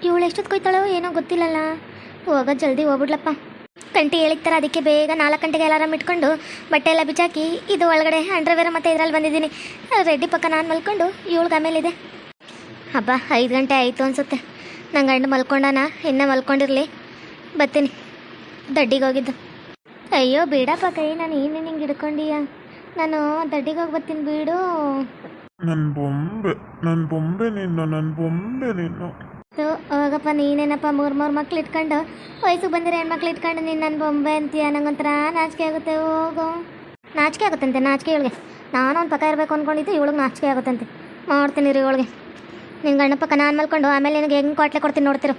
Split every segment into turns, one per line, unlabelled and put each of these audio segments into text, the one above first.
ಇವಳು ಎಷ್ಟೊತ್ತು ಕೊಯ್ತಾಳೋ ಏನೋ ಗೊತ್ತಿಲ್ಲಲ್ಲ. ಹೋಗೋದು ಜಲ್ದಿ ಹೋಗ್ಬಿಡ್ಲಪ್ಪ. ಗಂಟೆ ಹೇಳಿಕ್ತಾರೆ, ಅದಕ್ಕೆ ಬೇಗ 4 ಗಂಟೆಗೆ ಅಲಾರಾಮ್ ಇಟ್ಕೊಂಡು ಬಟ್ಟೆ ಎಲ್ಲ ಬಿಚ್ಚಾಕಿ ಇದು ಒಳಗಡೆ ಅಂಡರ್ವೇರ್ ಮತ್ತು ಇದರಲ್ಲಿ ಬಂದಿದ್ದೀನಿ. ರೆಡ್ಡಿ ಪಕ್ಕ ನಾನು ಮಲ್ಕೊಂಡು ಇವಳಿಗೆ ಆಮೇಲಿದೆ. ಹಬ್ಬ 5 ಗಂಟೆ ಆಯಿತು ಅನಿಸುತ್ತೆ. ನನ್ನ ಗಂಡು ಮಲ್ಕೊಂಡಾನ, ಇನ್ನೂ ಮಲ್ಕೊಂಡಿರಲಿ, ಬರ್ತೀನಿ. ದಡ್ಡಿಗೆ ಹೋಗಿದ್ದು. ಅಯ್ಯೋ ಬೇಡಪ್ಪ ಕೈ, ನಾನು ಏನೇನು ಹಿಂಗೆ ಹಿಡ್ಕೊಂಡೀಯ. ನಾನು ದಡ್ಡಿಗೆ ಹೋಗಿ ಬರ್ತೀನಿ ಬಿಡು.
ನನ್ನ ಬೊಂಬೆ ನೀನು.
ಹೋಗಪ್ಪ, ನೀನೇನಪ್ಪ 3 ಮಕ್ಳು ಇಟ್ಕೊಂಡು ವಯಸ್ಸಿಗೆ ಬಂದಿರೋ ಹೆಣ್ಮಕ್ಳು ಇಟ್ಕೊಂಡು ನೀನು ನನ್ನ ಬೊಂಬೆ ಅಂತೀಯ. ನಂಗೊಂಥರ ನಾಚಿಕೆ ಆಗುತ್ತೆ. ಹೋಗು. ನಾಚಿಕೆ ಆಗುತ್ತಂತೆ, ನಾಚಿಕೆ ಇವಳಿಗೆ. ನಾನು ಒಂದು ಪಕ್ಕ ಇರಬೇಕು ಅಂದ್ಕೊಂಡಿದ್ದು, ಇವಳಿಗೆ ನಾಚಿಕೆ ಆಗುತ್ತಂತೆ. ಮಾಡ್ತೀನಿ ರೀ ಇವಳಿಗೆ. ನಿನ್ನ ಗಂಡ ಪಕ್ಕ ನಾನು ಮಲ್ಕೊಂಡು ಆಮೇಲೆ ನಿನಗೆ ಹೆಂಗೆ ಕೊಟ್ಲೆ ಕೊಡ್ತೀನಿ ನೋಡ್ತಿರು.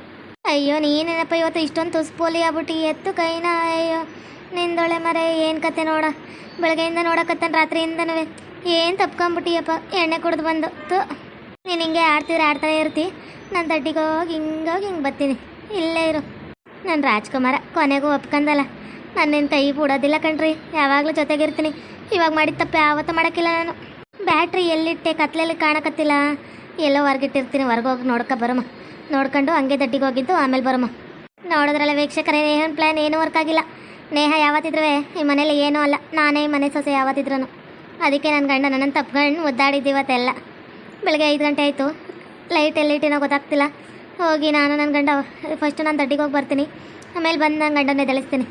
ಅಯ್ಯೋ ನೀನೇನಪ್ಪ ಇವತ್ತು ಇಷ್ಟೊಂದು ತುಸ್ಪೋಲಿ ಆಗ್ಬಿಟ್ಟು ಎತ್ತು ಕೈನ. ಅಯ್ಯೋ ನಿಂದೊಳೆ ಮರೆ, ಏನು ಕತೆ ನೋಡ. ಬೆಳಗ್ಗೆಯಿಂದ ನೋಡಕತ್ತಾನ ರಾತ್ರಿಯಿಂದನೂ ಏನು ತಪ್ಕೊಂಬಿಟ್ಟಿಯಪ್ಪ. ಎಣ್ಣೆ ಕುಡ್ದು ಬಂದು ನೀನು ಹಿಂಗೆ ಆಡ್ತಾನೆ ಇರ್ತಿ. ನಾನು ದಡ್ಡಿಗೆ ಹೋಗಿ ಹಿಂಗೆ ಬರ್ತೀನಿ. ಇಲ್ಲೇ ಇರು. ನಾನು ರಾಜ್ಕುಮಾರ ಕೊನೆಗೂ ಒಪ್ಕೊಂಡಲ್ಲ. ನನ್ನೇನು ಕೈ ಬಿಡೋದಿಲ್ಲ ಕಣ್ರಿ, ಯಾವಾಗಲೂ ಜೊತೆಗಿರ್ತೀನಿ. ಇವಾಗ ಮಾಡಿದ ತಪ್ಪು ಯಾವತ್ತೂ ಮಾಡೋಕ್ಕಿಲ್ಲ ನಾನು. ಬ್ಯಾಟ್ರಿ ಎಲ್ಲಿಟ್ಟೆ ಕತ್ಲೆಯಲ್ಲಿ ಕಾಣಕತ್ತಿಲ್ಲ. ಎಲ್ಲೋ ಹೊರಗಿಟ್ಟಿರ್ತೀನಿ. ಹೊರಗೋಗಿ ಬರಮ್ಮ. ನೋಡ್ಕೊಂಡು ಹಂಗೆ ದಡ್ಡಿಗೆ ಹೋಗಿದ್ದು ಆಮೇಲೆ ಬರಮ್ಮ. ನೋಡಿದ್ರಲ್ಲ ವೀಕ್ಷಕರೇ, ನೇಹನ್ ಪ್ಲ್ಯಾನ್ ಏನೂ ವರ್ಕ್ ಆಗಿಲ್ಲ. ನೇಹ ಯಾವತ್ತಿದ್ರೂ ಈ ಮನೇಲಿ ಏನೂ ಅಲ್ಲ, ನಾನೇ ಈ ಮನೆ ಸೊಸೆ ಯಾವತ್ತಿದ್ರೂ. ಅದಕ್ಕೆ ನನ್ನ ಗಂಡ ನನ್ನನ್ನು ತಪ್ಕೊಂಡು ಒದ್ದಾಡಿದ್ದು ಇವತ್ತೆಲ್ಲ. ಬೆಳಗ್ಗೆ 5 ಗಂಟೆ ಆಯಿತು. ಲೈಟ್ ಎಲ್ಲಿಟ್ಟಿನೋ ಗೊತ್ತಾಗ್ತಿಲ್ಲ. ಹೋಗಿ ನಾನು ನನ್ನ ಗಂಡ ಫಸ್ಟು ನಾನು ದಡ್ಡಿಗೆ ಹೋಗಿ ಬರ್ತೀನಿ. ಆಮೇಲೆ ಬಂದು ನನ್ನ ಗಂಡನ್ನೇ ತಿಳಿಸ್ತೀನಿ.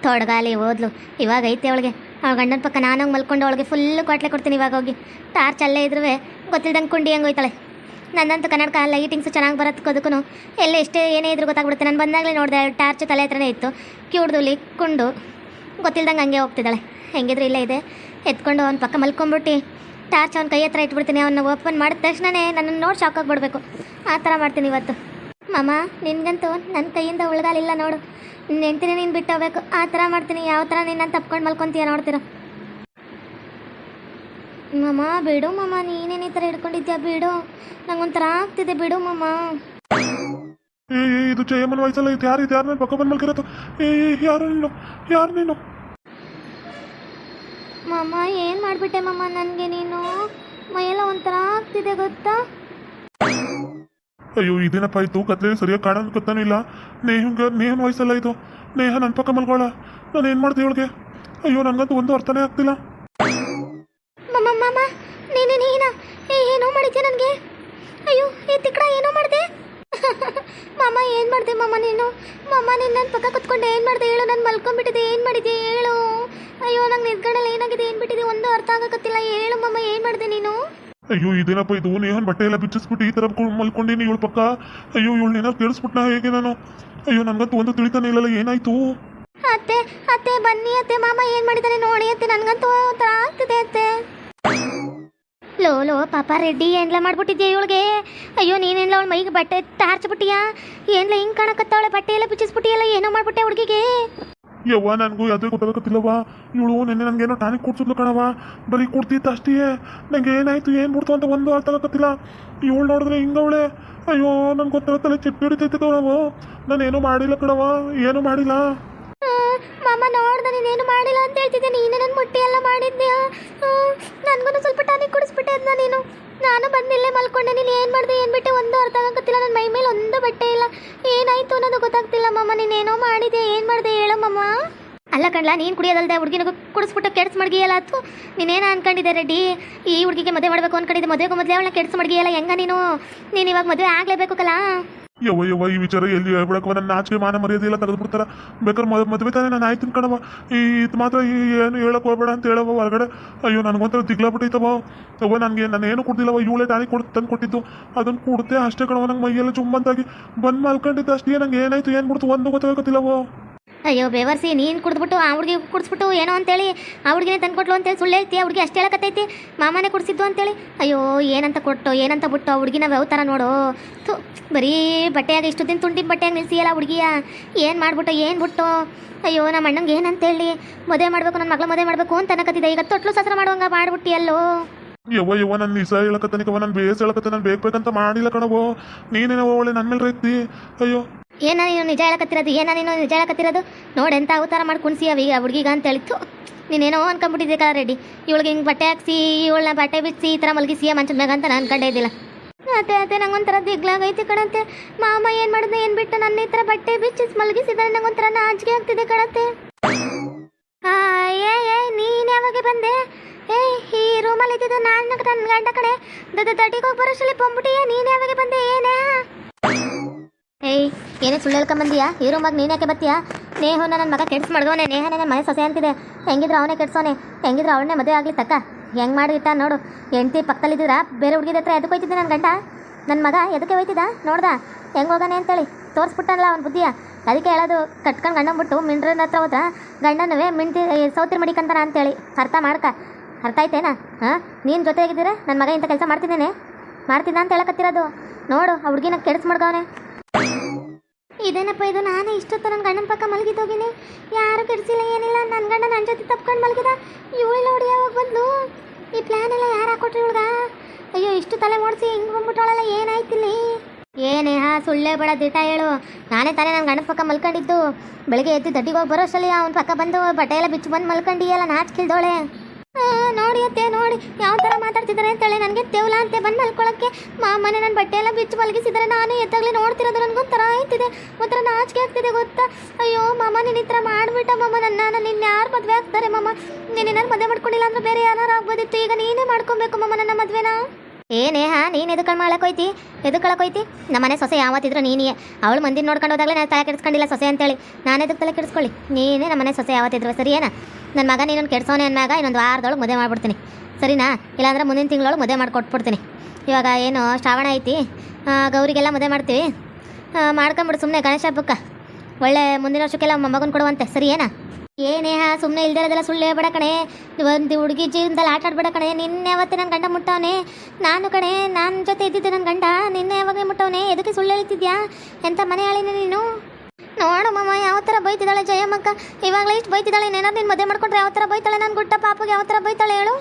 ತೊಡಗಾಲಿ ಓದ್ಲು. ಇವಾಗ ಐತೆ ಅವಳಿಗೆ. ಅವಳ ಗಂಡನ ಪಕ್ಕ ನಾನು ಹೋಗಿ ಮಲ್ಕೊಂಡು ಅವಳಿಗೆ ಫುಲ್ಲು ಕೊಟ್ಲೆ ಕೊಡ್ತೀನಿ. ಇವಾಗ ಹೋಗಿ ಟಾರ್ಚ್ ಅಲ್ಲೇ ಇದ್ರೂ ಗೊತ್ತಿಲ್ದಂಗೆ ಕುಂಡಿ ಹೆಂಗೆ ಹೋಯ್ತಾಳೆ. ನನ್ನಂತೂ ಕನ್ನಡಕ ಲೈಟಿಂಗ್ಸು ಚೆನ್ನಾಗಿ ಬರೋದಕ್ಕದಕ್ಕೂ ಎಲ್ಲ ಎಷ್ಟೇ ಏನೇ ಇದ್ರೂ ಗೊತ್ತಾಗ್ಬಿಡುತ್ತೆ. ನಾನು ಬಂದಾಗಲೇ ನೋಡಿದೆ, ಟಾರ್ಚ್ ತಲೆ ಹತ್ರನೇ ಇತ್ತು. ಕಿವುಡ್ದುಲಿ ಕುಂಡು ಗೊತ್ತಿಲ್ದಂಗೆ ಹಂಗೆ ಹೋಗ್ತಿದ್ದಾಳೆ. ಹೆಂಗಿದ್ರು ಇಲ್ಲೇ ಇದೆ. ಎತ್ಕೊಂಡು ಅವ್ನ ಪಕ್ಕ ಮಲ್ಕೊಂಬಿಟ್ಟು ಟಾರ್ಚ್ ಅವ್ನ ಕೈ ಹತ್ರ ಇಟ್ಬಿಡ್ತೀನಿ. ಅವನ್ನ ಓಪನ್ ಮಾಡಿದ ತಕ್ಷಣವೇ ನನ್ನನ್ನು ನೋಡಿ ಶಾಕ್ ಆಗಿಬಿಡ್ಬೇಕು. ಆ ಥರ ಮಾಡ್ತೀನಿ ಇವತ್ತು. ಮಾಮ ನಿನಗಂತೂ ನನ್ನ ಕೈಯಿಂದ ಉಳ್ಗಾಲಿಲ್ಲ ನೋಡು. ನಿನ್ನ ಹೆಂಡ್ತಿನೇ ನೀನು ಬಿಟ್ಟು ಹೋಗ್ಬೇಕು. ಆ ಥರ ಮಾಡ್ತೀನಿ. ಯಾವ ಥರ ನಿನ್ನ ತಪ್ಕೊಂಡು ಮಲ್ಕೊತೀಯ ನೋಡ್ತೀರ. ಮಾಮ ಬಿಡು ಮಾಮ, ನೀನೇನು ಈ ಥರ ಹಿಡ್ಕೊಂಡಿದ್ಯಾ ಬಿಡು. ನಂಗೊಂಥರ ಆಗ್ತಿದೆ ಬಿಡು ಮಾಮ.
ಇದು ಜಯಮ್ಮನ ವಯಸ್ಸಲ್ಲ ಇದು. ಯಾರು ನನ್ನ ಪಕ್ಕ ಬಂದು ಮಲ್ಕಿರೋದು? ಯಾರು ನೀನು?
ಮಾಮ ಏನು ಮಾಡಿಬಿಟ್ಟೆ ಮಾಮ ನನಗೆ ನೀನು. ಮೈಯೆಲ್ಲ ಒಂಥರ ಆಗ್ತಿದೆ ಗೊತ್ತಾ.
ಅಯ್ಯೋ ಇದೇನಪ್ಪ ಆಯಿತು. ಕತ್ಲೆ ಸರಿಯಾಗಿ ಕಾಣೋದು ಗೊತ್ತಾನೂ ಇಲ್ಲ. ನೇಹನ ವಯಸ್ಸಲ್ಲ ಇದು. ನೇಹ ನನ್ನ ಪಕ್ಕ ಮಲ್ಕೊಳ್ಳ. ನಾನು ಏನು ಮಾಡ್ದೆ ಇವಳಿಗೆ? ಅಯ್ಯೋ ನನಗಂತೂ ಒಂದು ಅರ್ಥನೇ ಆಗ್ತಿಲ್ಲ.
ಮಾಮ ಮಾಮ ನೀನ ಏನೋ ಮಾಡಿದ್ಯಾ ನನಗೆ. ಅಯ್ಯೋ ಈ ತಿಕ್ಕಡ ಏನೋ ಮಾಡಿದೆ. ಮಾಮ ಏನು ಮಾಡಿದೆ ಮಾಮ ನೀನು? ಮಾಮ ನೀನು ನನ್ನ ಪಕ್ಕ ಕುತ್ಕೊಂಡು ಏನು ಮಾಡಿದೆ ಹೇಳು. ನಾನು ಮಲ್ಕೊಂಡ್ಬಿಟ್ಟಿದ್ದೆ. ಏನು ಮಾಡಿದ್ದೆ ಹೇಳು. ಅಯ್ಯೋ ನಂಗೆ ನಿದ್ಗಡಲ್ಲಿ ಏನಾಗಿದೆ, ಏನು ಬಿಟ್ಟಿದೆ ಒಂದು ಅರ್ಥ ಆಗಕತ್ತಿಲ್ಲ. ಹೇಳು ಮಾಮ ಏನು ಮಾಡಿದೆ ನೀನು?
ಅಯ್ಯೋ ಇದೇನಪ್ಪ ಇದು. ನೇಹನ್ ಬಟ್ಟೆ ಎಲ್ಲ ಬಿಚ್ಚಿಸ್ಬಿಟ್ಟು ಈ ಥರ ಮಲ್ಕೊಂಡೀನಿ ಇವಳ ಪಕ್ಕ. ಅಯ್ಯೋ ಇವಳು ಏನಾದ್ರು ಕೇಳಿಸ್ಬಿಟ್ನಾ ಹೇಗೆ ನಾನು? ಅಯ್ಯೋ ನನಗಂತೂ ಒಂದು ತಿಳಿತಾನೆ ಇಲ್ಲಲ್ಲ. ಏನಾಯ್ತು?
ಅತ್ತೆ ಬನ್ನಿ ಅತ್ತೆ. ಮಾಮ ಏನು ಮಾಡಿದ್ದಾನೆ ನೋಡಿ ಅತ್ತೆ. ನನಗಂತೂ ಒಂಥರ ಆಗ್ತಿದೆ ಅತ್ತೆ. ಲೋ ಪಾಪ ರೆಡ್ಡಿ ಏನ್ಲ ಮಾಡ್ಬಿಟ್ಟಿದ್ಯಾ ಇವಳಿಗೆ. ಅಯ್ಯೋ ನೀನೇನ್ಲ ಅವಳ ಮೈಗೆ ಬಟ್ಟೆ ಟಾರ್ಚ್ಬಿಟ್ಟಿಯಾ? ಏನ್ಲ ಹಿಂಗೆ ಕಾಣಕತ್ತಾವಳೆ? ಬಟ್ಟೆ ಎಲ್ಲ ಬಿಚ್ಚಿಸ್ಬಿಟ್ಟಿಯಲ್ಲ, ಏನೋ ಮಾಡ್ಬಿಟ್ಟೆ ಹುಡುಗಿಗೆ.
ಯವ್ವ ನನಗೂ ಯಾವುದೇ ಗೊತ್ತಾಗತ್ತಿಲ್ಲವ. ಇವಳು ನೆನ್ನೆ ನನಗೇನೋ ಟಾನಿಕ್ ಕೊಡ್ಸಿದ್ಲು ಕಣವ. ಬರೀ ಕೊಡ್ತಿತ್ತು ಅಷ್ಟೇ. ನನಗೆ ಏನಾಯ್ತು ಏನು ಬಿಡ್ತು ಅಂತ ಒಂದು ಅರ್ಥ ಆಗತ್ತಿಲ್ಲ. ಇವಳು ನೋಡಿದ್ರೆ ಹಿಂಗವಳೆ. ಅಯ್ಯೋ ನನ್ಗೆ ಗೊತ್ತಾಗತ್ತಲ್ಲ, ಚಿಪ್ಪಿ ಹಿಡಿತೈತೆ ಕಣವ. ನಾನೇನು ಮಾಡಿಲ್ಲ ಕಣವ, ಏನೂ ಮಾಡಿಲ್ಲ.
ಮಾಮ ನೋಡ್ದೆ ನೀನೇನು ಮಾಡಿಲ್ಲ ಅಂತ ಹೇಳ್ತಿದ್ದೆ. ನೀನೇ ನನ್ನ ಮುಟ್ಟಿ ಎಲ್ಲ ಮಾಡಿದ್ದೆ. ನನಗೂ ಸ್ವಲ್ಪ ಟಾನಿಕ್ ಕುಡಿಸ್ಬಿಟ್ಟೆ ಅದನ್ನ ನೀನು. ನಾನು ಬಂದಿಲ್ಲೇ ಮಲ್ಕೊಂಡೆ. ನೀನು ಏನು ಮಾಡಿದೆ ಏನು ಬಿಟ್ಟೆ ಒಂದು ಅರ್ಥ ಆಗತ್ತಿಲ್ಲ. ನನ್ನ ಮೈ ಮೇಲೆ ಒಂದು ಬಟ್ಟೆ ಇಲ್ಲ. ಏನಾಯ್ತು ಅನ್ನೋದು ಗೊತ್ತಾಗ್ತಿಲ್ಲ ಮಾಮ. ನೀನೇನೋ ಮಾಡಿದೆ, ಏನು ಮಾಡಿದೆ ಹೇಳೋ ಮಾಮ. ಅಲ್ಲ ಕಣ್ಲ, ನೀನು ಕುಡಿಯೋದಲ್ದೆ ಹುಡುಗಿನಿಗೂ ಕುಡಿಸ್ಬಿಟ್ಟು ಕೆಡ್ಸ್ ಮಡ್ಗಿಯಲ್ಲ. ಅದು ನೀನೇನು ಅನ್ಕೊಂಡಿದ್ದೆ ರೆಡ್ಡಿ? ಈ ಹುಡುಗಿಗೆ ಮದುವೆ ಮಾಡಬೇಕು ಅನ್ಕೊಂಡಿದ್ದೆ. ಮದುವೆಗೂ ಮೊದಲೇ ಅವಳನ್ನ ಕೆಡ್ಸ್ ಮಡ್ಗಿಯಲ್ಲ ಹೆಂಗ ನೀನು ಇವಾಗ ಮದುವೆ ಆಗಲೇಬೇಕು ಕಲ.
ಯವ್ವ ಈ ವಿಚಾರ ಎಲ್ಲಿ ಹೇಳ್ಬಿಡಕ್ಕವ. ನನ್ನ ನಾಚಿಕೆ ಮಾನ ಮರ್ಯಾದೆ ಎಲ್ಲ ತೆಗೆದುಬಿಡ್ತಾರ. ಬೇಕಾದ್ರೆ ಮದುವೆ ತಾನೇ ನಾನು ಆಯ್ತು ಕಣವ. ಇದು ಮಾತ್ರ ಏನು ಹೇಳಕ್ಕೆ ಹೋಗ್ಬೇಡ ಅಂತ ಹೇಳವ ಹೊರಗಡೆ. ಅಯ್ಯೋ ನನಗೊಂಥರ ದಿಗ್ಲಾಬಿಟ್ಟೈತವ. ನಾನು ಏನು ಕೊಡ್ತಿಲ್ಲವ. ಇವಳೇ ಟಾನಿಕ್ ತಂದು ಕೊಟ್ಟಿದ್ದು, ಅದನ್ನು ಕೊಡ್ತೆ ಅಷ್ಟೇ ಕಣವ. ನಂಗೆ ಮೈಯೆಲ್ಲ ಚುಂಬಂತಾಗಿ ಬಂದು ಮಲ್ಕೊಂಡಿದ್ದೆ ಅಷ್ಟೇ. ನಂಗೆ ಏನಾಯ್ತು ಏನು ಬಿಡ್ತು ಒಂದು ಗೊತ್ತಾಗತ್ತಿಲ್ಲವ.
ಅಯ್ಯೋ ಬೇವರ್ಸಿ, ನೀನು ಕುಡಿದ್ಬಿಟ್ಟು ಆ ಹುಡುಗಿ ಕುಡಿಸ್ಬಿಟ್ಟು ಏನೋ ಅಂತೇಳಿ ಆ ಹುಡುಗಿನೇ ತಂದು ಕೊಟ್ಲು ಅಂತೇಳಿ ಸುಳ್ಳು ಹೇಳ್ತಿ. ಆ ಹುಡುಗಿ ಅಷ್ಟು ಹೇಳಕತ್ತೈತಿ ಮಾಮನೇ ಕುಡಿಸಿದ್ದು ಅಂತೇಳಿ. ಅಯ್ಯೋ ಏನಂತ ಕೊಟ್ಟು ಏನಂತ ಬಿಟ್ಟು ಆ ಹುಡುಗಿನ ಯಾವ ಥರ ನೋಡು. ಬರೀ ಬಟ್ಟೆಯಾಗ ಇಷ್ಟು ದಿನ ತುಂಡಿನ ಬಟ್ಟೆಯಾಗ ನಿಲ್ಸಿಯಲ್ಲ ಆ ಹುಡುಗಿಯ. ಏನು ಮಾಡ್ಬಿಟ್ಟು ಏನು ಬಿಟ್ಟು. ಅಯ್ಯೋ ನಮ್ಮ ಅಣ್ಣಂಗೆ ಏನಂತೇಳಿ ಮದುವೆ ಮಾಡಬೇಕು, ನನ್ನ ಮಗಳ ಮದುವೆ ಮಾಡಬೇಕು ಅಂತ ಅನ್ನಕತ್ತಿದ್ದೆ. ಈಗ ತೊಟ್ಲು ಸಸರ ಮಾಡುವಂಗ ಮಾಡ್ಬಿಟ್ಟು ಎಲ್ಲೋ.
ಯವ್ವ ನನ್ನ ನಿಜ ಹೇಳಕತ್ತಾನಿಕವ. ನಾನು ಬೇಸ್ ಹೇಳಕತ್ತೆ. ನಾನು ಬೇಕಂತ ಮಾಡಿಲ್ಲ ಕಣವೋ. ನೀನೇನೋ ಒಳ್ಳೆ ನನ್ನ ಮೇಲೆ ರೈತಿ. ಅಯ್ಯೋ
ಏನ ನೀನು ನಿಜ ಹೇಳಕತ್ತಿರೋದು ನೋಡಿ. ಎಂತ ಅವತಾರ ಮಾಡಿ ಕುಣಿಸಿ ಆ ಹುಡುಗಿಗ ಅಂತ ಹೇಳಿತ್ತು. ನೀನೇನೋ ಅನ್ಕೊಂಡ್ಬಿಟ್ಟಿದ್ದೆ ಕಲ ರೆಡ್ಡಿ. ಇವಳಿಗೆ ಹಿಂಗೆ ಬಟ್ಟೆ ಹಾಕ್ಸಿ ಇವಳನ್ನ ಬಟ್ಟೆ ಬಿಡಿಸಿ ಈ ಥರ ಮಲಗಿಸಿ ಮಂಚದ ಮ್ಯಾಗ ಅಂತ ನಾನು ಅನ್ಕೊಂಡೇ ಇದ್ದಿಲ್ಲ. ಅತ್ತೆ ನಂಗೊಂಥರ ದಿಗ್ಲಾಗೈತಿ ಕಣತ್ತೆ. ಮಾಮ ಏನು ಮಾಡಿದೆ ಏನು ಬಿಟ್ಟು ನನ್ನ ಈ ಥರ ಬಟ್ಟೆ ಬಿಚ್ಚಿಸ್ ಮಲಗಿಸಿದ್ರೆ ನಂಗೊಂಥರ ನಾಚಿಕೆ ಆಗ್ತಿದೆ ಕಣತ್ತೆ. ನೀನು ಯಾವಾಗ ಬಂದೆ? ಈ ರೂಮಲ್ಲಿ ಇದ್ದಿದ್ದು ನಾನು ನನ್ನ ಗಂಡ ಕಡೆ ತಟಿಗೆ ಹೋಗಿ ಬರೋಷ್ಟಲ್ಲಿ ಬಂದ್ಬಿಟ್ಟಿಯಾ? ನೀನು ಯಾವಾಗ ಬಂದೆ? ಏನೇ ಸುಳ್ಳು ಹೇಳ್ಕೊಂಬಂದಿಯಾ? ಈ ರೂಮಾಗ ನೀನು ಯಾಕೆ ಬತ್ತೀಯಾ? ನೇಹನ ನನ್ನ ಮಗ ಕೆಡ್ಸ್ ಮಾಡಿದವನೇ. ನೇಹನೇ ನನ್ನ ಮನೆ ಸೊಸೆ ಅಂತಿದೆ. ಹೆಂಗಿದ್ರು ಅವನೇ ಕೆಡ್ಸೋನೆ, ಹೆಂಗಿದ್ರು ಅವಳನ್ನೇ ಮದುವೆ ಆಗ್ಲಿ ತಕ್ಕ. ಹೆಂಗೆ ಮಾಡಿಟ್ಟ ನೋಡು. ಹೆಂಡ್ತಿ ಪಕ್ಕದಲ್ಲಿದ್ದಿದ್ರ ಬೇರೆ ಹುಡುಗಿದ ಹತ್ರ ಎದಕ್ಕೆ ಹೋಯ್ತಿದ್ದೆ ನನ್ನ ಗಂಡ? ನನ್ನ ಮಗ ಎದಕ್ಕೆ ಹೋಯ್ತಿದ್ದ ನೋಡ್ದ ಹೆಂಗೆ ಹೋಗಾನೆ ಅಂತೇಳಿ ತೋರಿಸ್ಬಿಟ್ಟನಲ್ಲ ಅವ್ನ ಬುದ್ಧಿಯ. ಅದಕ್ಕೆ ಹೇಳೋದು, ಕಟ್ಕೊಂಡು ಗಂಡಂಬಿಟ್ಟು ಮಿಂಡ್ರನ್ನ ಹತ್ರ ಹೋದ ಗಂಡನವೇ ಸೌತಿರ್ ಮಡಿಕಂತಾನ ಅಂತೇಳಿ. ಅರ್ಥ ಅರ್ಥ ಆಯ್ತೇನಾ? ನೀನು ಜೊತೆಗಿದ್ದೀರ ನನ್ನ ಮಗ ಇಂಥ ಕೆಲಸ ಮಾಡ್ತಿದ್ದೇನೆ ಅಂತ ಹೇಳಕತ್ತಿರೋದು. ನೋಡು ಆ ಹುಡುಗಿನ ಕೆಡ್ಸ್ ಮಾಡ್ಗವನೆ. ಇದೇನಪ್ಪ ಇದು? ನಾನೇ ಇಷ್ಟೊತ್ತು ನನ್ನ ಗಂಡನ ಪಕ್ಕ ಮಲಗಿದ್ದೋಗಿನಿ, ಯಾರು ಕೆಡಿಸಿಲ್ಲ ಏನಿಲ್ಲ. ನನ್ನ ಗಂಡ ನನ್ನ ಜೊತೆ ತಪ್ಕೊಂಡು ಮಲಗಿದ. ಇವಳು ನೋಡಿ ಯಾವಾಗ ಬಂದು ಈ ಪ್ಲ್ಯಾನ್ ಎಲ್ಲ ಯಾರು ಹಾಕೊಟ್ರಿ ಇವಳ್ಗ? ಅಯ್ಯೋ ಇಷ್ಟು ತಲೆ ಮಾಡಿಸಿ ಹಿಂಗೆ ಬಂದ್ಬಿಟ್ಟವಳಲ್ಲ, ಏನಾಯ್ತಿಲ್ಲಿ? ಏನೇ ಸುಳ್ಳೇ ಬೇಡ, ದಿಟ ಹೇಳು. ನಾನೇ ತಾನೇ ನನ್ನ ಗಂಡನ ಪಕ್ಕ ಮಲ್ಕೊಂಡಿದ್ದು. ಬೆಳಿಗ್ಗೆ ಎದ್ದು ದಡ್ಡಿಗೆ ಹೋಗಿ ಬರೋಷ್ಟಲ್ಲಿ ಅವ್ನ ಪಕ್ಕ ಬಂದು ಬಟ್ಟೆ ಎಲ್ಲ ಬಿಚ್ಚು ಬಂದು ಮಲ್ಕೊಂಡಿಯಲ್ಲ, ನಾಚಿಕಿಲ್ದೋಳೆ. ನೋಡಿ ಅತ್ತೆ ನೋಡಿ ಯಾವ ಥರ ಮಾತಾಡ್ತಿದ್ದಾರೆ ಅಂತೇಳಿ ನನಗೆ ತೆವಲ ಅಂತೆ ಬಂದು ಮಲ್ಕೊಳ್ಳೋಕ್ಕೆ. ಮಾಮನೆ ನನ್ನ ಬಟ್ಟೆ ಎಲ್ಲ ಬಿಚ್ಚು ಮಲಗಿಸಿದರೆ ನಾನು ಎತ್ತಾಗಲಿ ನೋಡ್ತಿರೋದು. ನನಗೊಂಥರ ಆಯ್ತಿದೆ, ಒಂಥರ ನಾಚಿಕೆ ಆಗ್ತಿದೆ ಗೊತ್ತಾ? ಅಯ್ಯೋ ಮಾಮ ನೀನು ಈ ಥರ ಮಾಡಿಬಿಟ್ಟ ಮಾಮ. ನಿನ್ನ ಯಾರು ಮದುವೆ ಆಗ್ತಾರೆ ಮಾಮ? ನೀನೇನಾರು ಮದುವೆ ಮಾಡ್ಕೊಂಡಿಲ್ಲ ಅಂದ್ರೆ ಬೇರೆ ಯಾರು ಆಗ್ಬೋದಿತ್ತು. ಈಗ ನೀನೇ ಮಾಡ್ಕೊಬೇಕು ಮಾಮ ನನ್ನ ಮದುವೆನ. ನೀನು ಎದಕ್ಕಳಕೋಯ್ತಿ? ನಮ್ಮನೆ ಸೊಸೆ ಯಾವತ್ತಿದ್ರು ನೀನೇ. ಅವಳು ಮಂದಿನ ನೋಡ್ಕೊಂಡು ಹೋದಾಗಲೇ ನಾನು ತಲೆ ಕೆಡಿಸ್ಕೊಂಡಿಲ್ಲ ಸೊಸೆ ಅಂತೇಳಿ. ನಾನು ಎದಕ್ಕೆ ತಲೆ ಕೆಡಿಸ್ಕೊಳ್ಳಿ? ನೀನೇ ನಮ್ಮನೆ ಸೊಸೆ ಯಾವತ್ತಿದ್ರು ಸರಿಯೇನಾ? ನನ್ನ ಮಗ ನೀನೊಂದು ಕೆಡ್ಸೋನೆ ಅನ್ನಾಗ ಇನ್ನೊಂದು ವಾರದೊಳಗೆ ಮದುವೆ ಮಾಡ್ಬಿಡ್ತೀನಿ ಸರಿನಾ? ಇಲ್ಲಾಂದ್ರೆ ಮುಂದಿನ ತಿಂಗಳೊಳಗೆ ಮದುವೆ ಮಾಡಿಕೊಟ್ಬಿಡ್ತೀನಿ. ಇವಾಗ ಏನು ಶ್ರಾವಣ ಐತಿ, ಗೌರಿಗೆಲ್ಲ ಮದುವೆ ಮಾಡ್ತೀವಿ. ಮಾಡ್ಕೊಂಬಿಡು ಸುಮ್ಮನೆ ಗಣೇಶ ಹಬ್ಬಕ್ಕೆ. ಒಳ್ಳೆ ಮುಂದಿನ ವರ್ಷಕ್ಕೆಲ್ಲ ಮಗನ ಕೊಡುವಂತೆ ಸರಿಯೇನಾ? ಸುಮ್ಮನೆ ಇಲ್ದಿರೋದೆಲ್ಲ ಸುಳ್ಳು ಹೇಳ್ಬೇಡ ಕಣೆ. ಒಂದು ಹುಡುಗಿ ಜೀವನದಲ್ಲಿ ಆಟ ಆಡ್ಬೇಡ ಕಣೆ. ನಿನ್ನೆ ಯಾವತ್ತೇ ನನ್ನ ಗಂಡ ಮುಟ್ಟವನೆ. ನಾನು ಕಣೆ ನನ್ನ ಜೊತೆ ಇದ್ದಿದ್ದೆ ನನ್ನ ಗಂಡ. ನಿನ್ನೆ ಯಾವಾಗ ಮುಟ್ಟವನೆ? ಎದಕ್ಕೆ ಸುಳ್ಳು ಹೇಳ್ತಿದ್ಯಾ? ಎಂಥ ಮನೆ ಆಳಿನ ನೀನು? ನೋಡು ಮಾಮ ಯಾವ ಥರ ಬೈತಿದ್ದಾಳೆ ಜಯಮ್ಮಕ್ಕ. ಇವಾಗಲೇ ಇಷ್ಟು ಬೈತಿದ್ದಾಳೆ. ಏನಾದ್ರು ನೀನು ಮದುವೆ ಮಾಡ್ಕೊಂಡ್ರೆ ಯಾವ ಥರ ಬೈತಾಳೆ? ನಾನು ಗುಡ್ಡ ಪಾಪಗೆ ಯಾವ ಥರ ಬೈತಾಳೆ ಹೇಳು?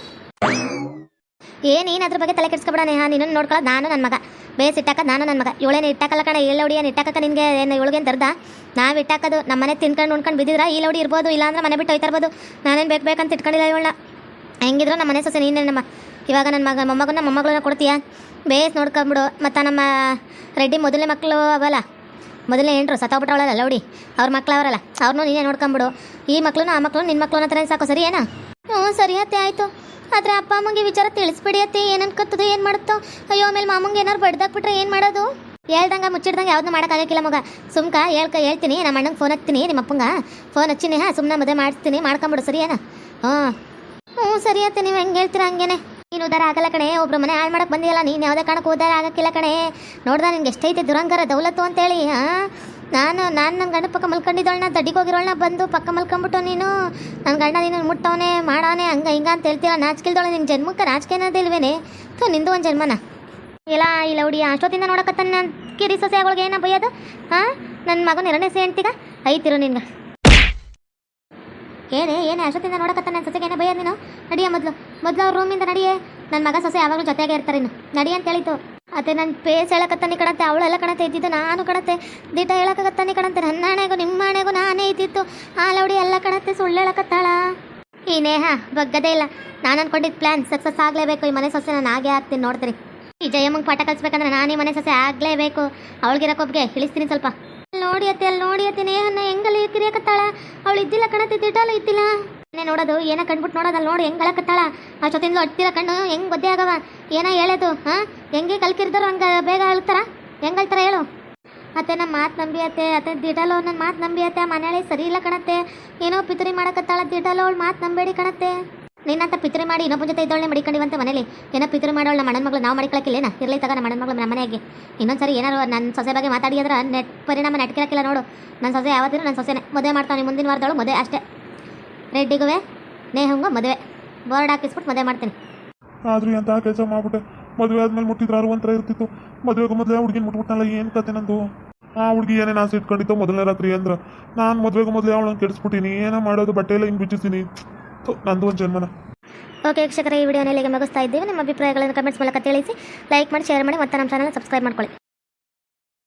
ನೀನು ಅದ್ರ ಬಗ್ಗೆ ತಲೆ ಕೆಡಿಸ್ಕೊಬೇಡ ನೇಹ. ನೀನು ನೋಡ್ಕೊಳ್ಳೋದು ನಾನು ನನ್ನ ಮಗ. ಬೇಸ್ ಇಟ್ಟಾಕದು ನಾನು ನನ್ನ ಮಗ. ಇವಳೇನು ಇಟ್ಟಾಕಲ್ಲ ಕಣ. ಈ ಲೌಡಿ ಏನು ಇಟ್ಟಾಕ ನಿನಗೆ? ಏನು ಇವಳಿಗೇನು ತರ್ದ? ನಾವು ಇಟ್ಟಾಕೋದು ನಮ್ಮ ಮನೆ ತಿನ್ಕೊಂಡು ಉಣ್ಕೊಂಡು ಬಿದ್ದಿದ್ರೆ ಈ ಲೌಡಿ ಇರ್ಬೋದು, ಇಲ್ಲಾಂದ್ರೆ ಮನೆ ಬಿಟ್ಟು ಹೋಯ್ತಾ ಇರ್ಬೋದು. ನಾನೇನು ಬೇಕಂತ ಇಟ್ಕೊಂಡಿಲ್ಲ ಇವಳನ್ನ. ಹೆಂಗಿದ್ರು ನಮ್ಮ ಮನೆ ಸೊಸೆ ನೀನೇ ನಮ್ಮ. ಇವಾಗ ನನ್ನ ಮೊಮ್ಮಗಳನ್ನ ಕೊಡ್ತೀಯಾ? ಬೇಸ್ ನೋಡ್ಕೊಂಬಿಡು. ಮತ್ತು ನಮ್ಮ ರೆಡ್ಡಿ ಮೊದಲನೇ ಮಕ್ಕಳು ಅವಲ್ಲ, ಮೊದಲನೇ ಹೆಂಡ್ರು ಸತ್ತೋಗ್ಬಿಟ್ರವಳಲ್ಲ ಲೌಡಿ, ಅವ್ರ ಮಕ್ಳು ಅವರಲ್ಲ, ಅವ್ರನ್ನೂ ನೀನೇ ನೋಡ್ಕೊಂಬಿಡು. ಈ ಮಕ್ಕಳು ಆ ಮಕ್ಕಳು ನಿನ್ನ ಮಕ್ಕಳು ಅನ್ನೋ ಸಾಕು ಸರಿ ಏನಾ? ಸರಿ ಅತ್ತೆ ಆಯಿತು. ಆದರೆ ಅಪ್ಪ ಅಮ್ಮಂಗೆ ವಿಚಾರ ತಿಳಿಸ್ಬಿಡಿ ಅತ್ತೆ. ಏನು ಅನ್ಕೋತದೋ ಏನು ಮಾಡುತ್ತೋ? ಅಯ್ಯೋ ಆಮೇಲೆ ಮಾಮಂಗೆ ಏನಾರು ಬಡ್ದಾಕ್ಬಿಟ್ರೆ ಏನು ಮಾಡೋದು? ಹೇಳ್ದಂಗೆ ಮುಚ್ಚಿಡ್ದಂಗೆ ಯಾವ್ದು ಮಾಡೋಕ್ಕಾಗಕ್ಕಿಲ್ಲ ಮಗ. ಸುಮ್ಕ ಹೇಳ್ತೀನಿ. ನಮ್ಮ ಅಣ್ಣಂಗೆ ಫೋನ್ ಹಚ್ತೀನಿ, ನಿಮ್ಮ ಅಪ್ಪಂಗೆ ಫೋನ್ ಹಚ್ಚಿನಿ. ಸುಮ್ಮನೆ ಮದುವೆ ಮಾಡ್ತೀನಿ, ಮಾಡ್ಕೊಂಬಿಡು ಸರಿ ಏನಾ? ಸರಿ ಅತ್ತೆ, ನೀವು ಹೆಂಗೆ ಹೇಳ್ತೀರಾ ಹಂಗೇನೆ. ನೀನು ಉದಾರ ಆಗಲ್ಲ ಕಣೆ. ಒಬ್ರು ಮನೆ ಹಾಳು ಮಾಡಕ್ಕೆ ಬಂದಿಯಲ್ಲ, ನೀನು ಯಾವುದೇ ಕಾರಣಕ್ಕೂ ಉದಾರ ಆಗಕ್ಕಿಲ್ಲ ಕಣೆ. ನೋಡ್ದ ನಿನ್ಗೆ ಎಷ್ಟೈತೆ ದುರಂಗರ ದೌಲತ್ತು ಅಂತೇಳಿ. ನಾನು ನನ್ನ ಗಂಡ ಪಕ್ಕ ಮಲ್ಕೊಂಡಿದ್ದವಳನ್ನ ದಡ್ಡಿಗೆ ಹೋಗಿರೋಳನ್ನ ಬಂದು ಪಕ್ಕ ಮಲ್ಕೊಂಬಿಟ್ಟು ನೀನು ನನ್ನ ಗಂಡ ನೀನು ಮುಟ್ಟವನೇ ಮಾಡೋನೆ ಹಂಗೆ ಹಿಂಗೆ ಅಂತ ಹೇಳ್ತೀರ. ನಾಚಿಕೆಲ್ದವಳೆ. ನಿನ್ನ ಜನ್ಮಕ್ಕೆ ನಾಚಿಕೆ ಅನ್ನೋದಿಲ್ವೇನೆ? ನಿಂದು ಒಂದು ಜನ್ಮನ ಇಲ್ಲ. ಈ ಲೌಡಿ ಅಷ್ಟೊತ್ತಿಂದ ನೋಡಕತ್ತಾನ ಕಿರಿ ಸೊಸೆ ಆಗೋಳಿಗೆ ಏನೋ ಬೈಯೋದು? ನನ್ನ ಮಗನ ಎರಡನೇ ಹೆಂಡ್ತಿಗ ಐತಿರು ನಿನ್ಗೆ. ಏನೇ ಅಷ್ಟೊತ್ತಿಂದ ನೋಡಕತ್ತ ನನ್ನ ಸೊಸೆಗೆ ಏನೋ ಬೈಯೋದು ನೀನು? ನಡಿಯ ಮೊದಲು ಅವ್ರ ರೂಮಿಂದ ನಡಿಯೇ. ನನ್ನ ಮಗ ಸೊಸೆ ಯಾವಾಗಲೂ ಜೊತೆಗೆ ಇರ್ತಾರೆ. ಇನ್ನು ನಡಿ ಅಂತ ಹೇಳಿತು. ಅದೇ ನನ್ನ ಪೇಸ್ ಹೇಳಕತ್ತಾನೆ ಕಣತ್ತೆ. ಅವಳೆಲ್ಲ ಕಣತ್ತೆ ಇದ್ದಿದ್ದು, ನಾನು ಕಣತ್ತೆ ದಿಟ ಹೇಳಕತ್ತಾನೆ ಕಣತ್ತೆ. ನನ್ನ ಹಣೆಗೂ ನಿಮ್ಮ ಹಣೆಗೂ ನಾನೇ ಇದ್ದಿತ್ತು. ಆ ಲೌಡಿ ಎಲ್ಲ ಕಣತ್ತೆ ಸುಳ್ಳು ಹೇಳಕತ್ತಾಳ. ಈ ನೇಹ ಬಗ್ಗದೇ ಇಲ್ಲ. ನಾನು ಅನ್ಕೊಂಡಿದ್ದು ಪ್ಲ್ಯಾನ್ ಸಕ್ಸಸ್ ಆಗಲೇಬೇಕು. ಈ ಮನೆ ಸೊಸೆ ನಾನು ಆಗೇ ಆಗ್ತೀನಿ ನೋಡ್ತೀನಿ. ಈ ಜಯಮ್ಮಂಗೆ ಪಾಠ ಕಲಿಸ್ಬೇಕಂದ್ರೆ ನಾನು ಈ ಮನೆ ಸೊಸೆ ಆಗಲೇಬೇಕು. ಅವಳಿಗಿರಕ್ಕೊಬ್ಗೆ ಇಳಿಸ್ತೀನಿ ಸ್ವಲ್ಪ. ಅಲ್ಲಿ ನೋಡಿ ಅತ್ತೆ ನೇಹನ್ನ ಹೆಂಗಲ್ಲಿ ಕಿರಿಯಕತ್ತಾಳ. ಅವಳು ಇದ್ದಿಲ್ಲ ಕಣತ್ತೆ, ದಿಟಾಲು ಇದ್ದಿಲ್ಲ. ನೋಡೋದು ಏನೋ ಕಂಡ್ಬಿಟ್ಟು ನೋಡೋದಲ್ಲ. ನೋಡಿ ಹೆಂಗೆ ಅಳಕತ್ತಾಳ. ಅಷ್ಟೊತ್ತಿಂದ ಅಡ್ತಿರ ಕಣ್ಣು ಹೆಂಗೆ ಗೊತ್ತೇ ಆಗವ. ಏನೋ ಹೇಳೋದು ಹೆಂಗೆ ಕಲ್ಕಿರ್ದಾರೋ ಹಂಗೆ ಬೇಗ ಅಳ್ತಾರ? ಹೆಂಗೆ ಅಳ್ತಾರ ಹೇಳು? ಅತ್ತೆ ನಮ್ಮ ಮಾತು ನಂಬಿ ಅತ್ತೆ ದಿಟಾಲು ನನ್ನ ಮಾತು ನಂಬಿ ಅತ್ತೆ. ಮನೆಯಳೆ ಸರಿ ಇಲ್ಲ ಕಣತ್ತೆ. ಏನೋ ಪಿತುರಿ ಮಾಡಕತ್ತಾಳ ದಿಟಾಲು. ಅವಳು ಮಾತು ನಂಬೇಡಿ ಕಣತ್ತೆ. ನಿನ್ನಂತ ಪಿತುರಿ ಮಾಡಿ ಇನ್ನೊಬ್ಬ ಜೊತೆ ಇದ್ದವಳನ್ನೇ ಮಡಿಕೊಂಡಿವಂತೆ ಮನೇಲಿ. ಏನೋ ಪಿತುರಿ ಮಾಡೋಳು ನಮ್ಮ ಅಣ್ಣನ ಮಗಳು ನಾವು ಮಡಿಕೊಳ್ಳಕ್ಕಿಲ್ಲೇನ? ಇರಲಿ ತಗ ನಮ್ಮ ಅಣ್ಣನ ಮಗಳು ನಮ್ಮ ಮನೆಯಾಗೆ. ಇನ್ನೊಂದ್ಸರಿ ಏನಾರು ನನ್ನ ಸೊಸೆ ಬಗ್ಗೆ ಮಾತಾಡಿದ್ರೆ ಪರಿಣಾಮ ನೆಟ್ಕಿರಕ್ಕಿಲ್ಲ ನೋಡು. ನನ್ನ ಸೊಸೆ ಯಾವತ್ತಿದ್ರು ನನ್ನ ಸೊಸೆನೇ. ಮದುವೆ ಮಾಡ್ತಾನೆ ಮುಂದಿನ ವಾರದವಳು ಮದುವೆ ಅಷ್ಟೇ. ರೆಡ್ಡಿಗೂ ನೇಹಂಗೂ ಮದುವೆ ಬೋರ್ಡ್ ಹಾಕಿಸ್ಬಿಟ್ಟು ಮದುವೆ ಮಾಡ್ತೀನಿ.
ಆದ್ರೂ ಎಂಥ ಕೆಲಸ ಮಾಡ್ಬಿಟ್ಟೆ. ಮದುವೆ ಆದ್ಮೇಲೆ ಮುಟ್ಟಿದ್ರೆ ಒಂಥರ ಇರ್ತಿತ್ತು. ಮದುವೆಗೂ ಮೊದಲೇ ಹುಡುಗಿನ ಮುಟ್ಬಿಟ್ಟನಲ್ಲ, ಏನು ಕತೆ ನಂದು? ಆ ಹುಡುಗಿ ಏನೇನು ಆಸೆ ಇಟ್ಕೊಂಡಿತ್ತು ಮೊದಲನೇ ರಾತ್ರಿ ಅಂದ್ರೆ. ನಾನು ಮದುವೆಗೂ ಮೊದಲೇ ಅವಳನ್ನು ಕೆಡಿಸ್ಬಿಟ್ಟಿನಿ. ಏನೋ ಮಾಡೋದು, ಬಟ್ಟೆ ಎಲ್ಲ ಹಿಂಗೆ ಬಿಚ್ಚಿಸ್ತೀನಿ. ನಂದು ಒಂದು ಜನ್ಮನ.
ಓಕೆ ವೀಕ್ಷಕರೇ, ಈ ವಿಡಿಯೋನ ಇಲ್ಲಿಗೆ ಮುಗಿಸ್ತಾ ಇದ್ದೀವಿ. ನಿಮ್ಮ ಅಭಿಪ್ರಾಯಗಳನ್ನು ಕಮೆಂಟ್ಸ್ ಮೂಲಕ ತಿಳಿಸಿ, ಲೈಕ್ ಮಾಡಿ, ಶೇರ್ ಮಾಡಿ, ಮತ್ತು ನಮ್ಮ ಚಾನಲ್ ಸಬ್ಸ್ಕ್ರೈಬ್ ಮಾಡ್ಕೊಳ್ಳಿ.